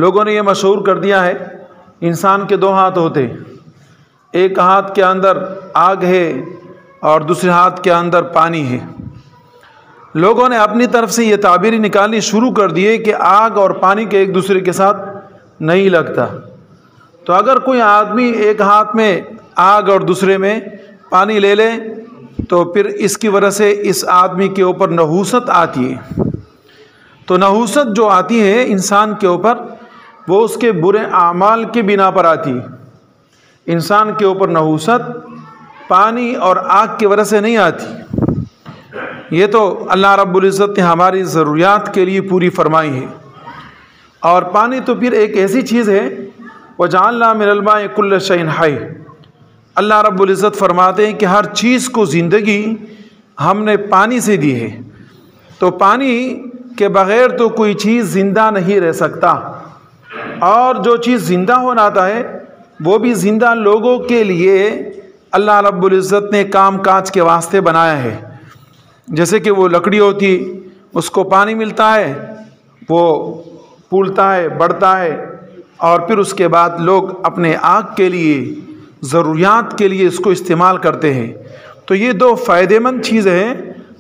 لوگوں نے یہ مشہور کر دیا ہے انسان کے دو ہاتھ ہوتے ہیں، ایک ہاتھ کے اندر آگ ہے اور دوسرے ہاتھ کے اندر پانی ہے۔ لوگوں نے اپنی طرف سے یہ تعبیری نکالنی شروع کر دی کہ آگ اور پانی کے ایک دوسرے کے ساتھ نہیں لگتا۔ تو اگر کوئی آدمی ایک ہاتھ میں آگ اور دوسرے میں پانی لے لے تو پھر اس کی وجہ سے اس آدمی کے اوپر نحوست آتی ہے۔ تو نحوست جو آتی ہے انسان کے اوپر وہ اس کے برے اعمال کی بنا پر آتی ہے۔ انسان کے اوپر نحوست پانی اور آگ کی وجہ سے نہیں آتی، یہ تو اللہ رب العزت نے ہماری ضروریات کے لیے پوری فرمائی ہے۔ اور پانی تو پھر ایک ایسی چیز ہے وَجَعَلْنَا مِنَ الْمَاءِ كُلَّ شَيْءٍ حَيٍّ، اللہ رب العزت فرماتے ہیں کہ ہر چیز کو زندگی ہم نے پانی سے دی ہے۔ تو پانی کے بغیر تو کوئی چیز زندہ نہیں رہ سکتا، اور جو چیز زندہ ہونا آتا ہے وہ بھی زندہ لوگوں کے لیے اللہ رب العزت نے کام کاج کے واسطے بنایا ہے۔ جیسے کہ وہ لکڑی ہوتی، اس کو پانی ملتا ہے، وہ پھولتا ہے، بڑھتا ہے، اور پھر اس کے بعد لوگ اپنے آگ کے لیے ضروریات کے لیے اس کو استعمال کرتے ہیں۔ تو یہ دو فائدہ مند چیزیں ہیں،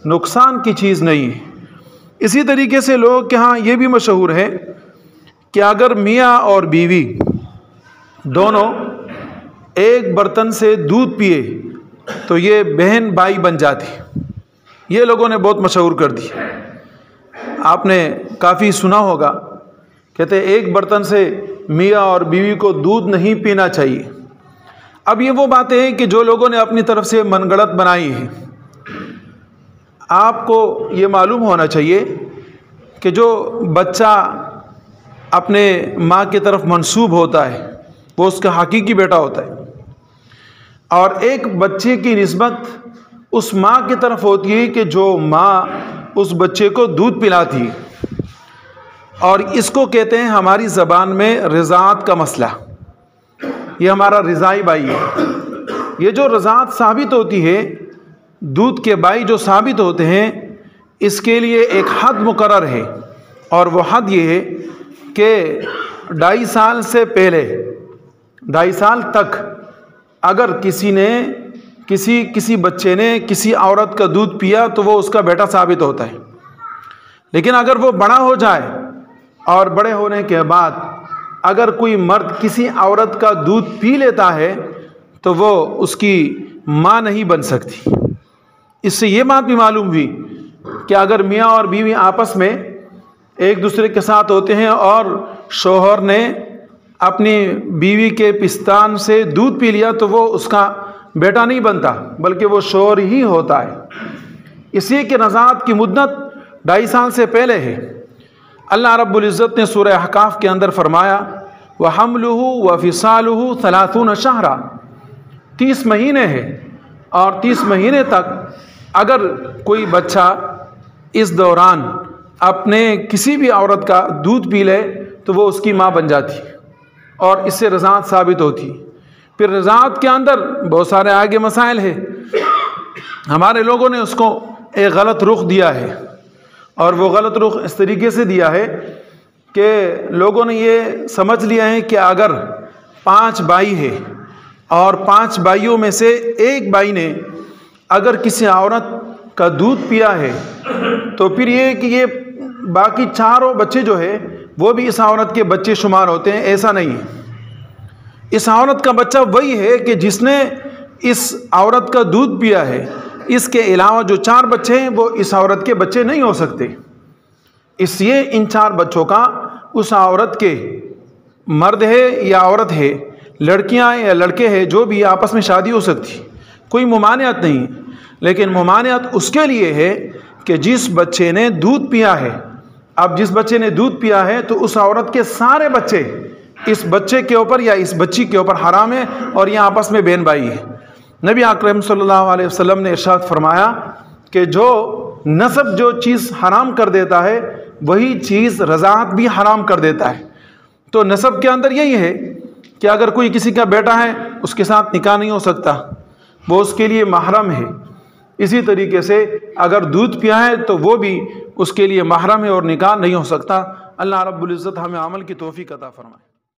نقصان کی چیز نہیں ہے۔ اسی طریقے سے لوگوں کے ہاں یہ بھی مشہور ہے کہ اگر میاں اور بیوی دونوں ایک برتن سے دودھ پیے تو یہ بہن بھائی بن جاتی۔ یہ لوگوں نے بہت مشہور کر دی، آپ نے کافی سنا ہوگا، کہتے ہیں ایک برتن سے میاں اور بیوی کو دودھ نہیں پینا چاہیے۔ اب یہ وہ باتیں ہیں کہ جو لوگوں نے اپنی طرف سے من گڑت بنائی ہیں۔ آپ کو یہ معلوم ہونا چاہیے کہ جو بچہ اپنے ماں کی طرف منسوب ہوتا ہے وہ اس کا حقیقی بیٹا ہوتا ہے، اور ایک بچے کی نسبت اس ماں کی طرف ہوتی ہے کہ جو ماں اس بچے کو دودھ پلاتی ہے، اور اس کو کہتے ہیں ہماری زبان میں رضاعت کا مسئلہ۔ یہ ہمارا رضاعی بھائی ہے۔ یہ جو رضاعت ثابت ہوتی ہے، دودھ کے بھائی جو ثابت ہوتے ہیں، اس کے لیے ایک حد مقرر ہے، اور وہ حد یہ ہے کہ 2.5 سال سے پہلے 2.5 سال تک اگر کسی بچے نے کسی عورت کا دودھ پیا تو وہ اس کا بیٹا ثابت ہوتا ہے۔ لیکن اگر وہ بڑا ہو جائے اور بڑے ہونے کے بعد اگر کوئی مرد کسی عورت کا دودھ پی لیتا ہے تو وہ اس کی ماں نہیں بن سکتی۔ اس سے یہ بات بھی معلوم ہوئی کہ اگر میاں اور بیوی آپس میں ایک دوسرے کے ساتھ ہوتے ہیں اور شوہر نے اپنی بیوی کے پستان سے دودھ پی لیا تو وہ اس کا بیٹا نہیں بنتا بلکہ وہ شوہر ہی ہوتا ہے، اس لیے کہ رضاعت کی مدت 2.5 سال سے پہلے ہے۔ اللہ رب العزت نے سورہ احقاف کے اندر فرمایا وَحَمْلُهُ وَفِصَالُهُ 30 شَهْرًا، 30 مہینے ہے، اور 30 مہینے تک اگر کوئی بچہ اس دوران اپنے کسی بھی عورت کا دودھ پی لے تو وہ اس کی ماں بن جاتی، اور اس سے رضاعت ثابت ہوتی۔ پھر رضاعت کے اندر بہت سارے آگے مسائل ہیں، ہمارے لوگوں نے اس کو ایک غلط رخ دیا ہے، اور وہ غلط رخ اس طریقے سے دیا ہے کہ لوگوں نے یہ سمجھ لیا ہے کہ اگر 5 بھائی ہے اور 5 بھائیوں میں سے ایک بھائی نے اگر کسی عورت کا دودھ پیا ہے تو پھر یہ کہ یہ باقی 4 بچے جو ہے وہ بھی اس عورت کے بچے شمار ہوتے ہیں۔ ایسا نہیں ہے، اس عورت کا بچہ وہی ہے کہ جس نے اس عورت کا دودھ پیا ہے، اس کے علاوہ جو 4 بچے ہیں وہ اس عورت کے بچے نہیں ہو سکتے۔ اس لیے ان 4 بچوں کا اس عورت کے مرد ہے یا عورت ہے، لڑکیاں یا لڑکے ہیں، جو بھی آپس میں شادی ہو سکتی، کوئی ممانعت نہیں، لیکن ممانعت اس کے لیے ہے کہ جس بچے نے دودھ پیا ہے۔ اب جس بچے نے دودھ پیا ہے تو اس عورت کے سارے بچے اس بچے کے اوپر یا اس بچی کے اوپر حرام ہے، اور یہ آپس میں بہن بھائی ہے۔ نبی اکرم صلی اللہ علیہ وسلم نے ارشاد فرمایا کہ جو نسب جو چیز حرام کر دیتا ہے وہی چیز رضاعت بھی حرام کر دیتا ہے۔ تو نسب کے اندر یہی ہے کہ اگر کوئی کسی کا بیٹا ہے اس کے ساتھ نکاح نہیں ہو سکتا، وہ اس کے لیے محرم ہے۔ اسی طریقے سے اگر دودھ پیا ہے تو وہ بھی اس کے لیے محرم ہے اور نکاح نہیں ہو سکتا۔ اللہ رب العزت ہمیں عمل کی توفیق عطا فرمائے۔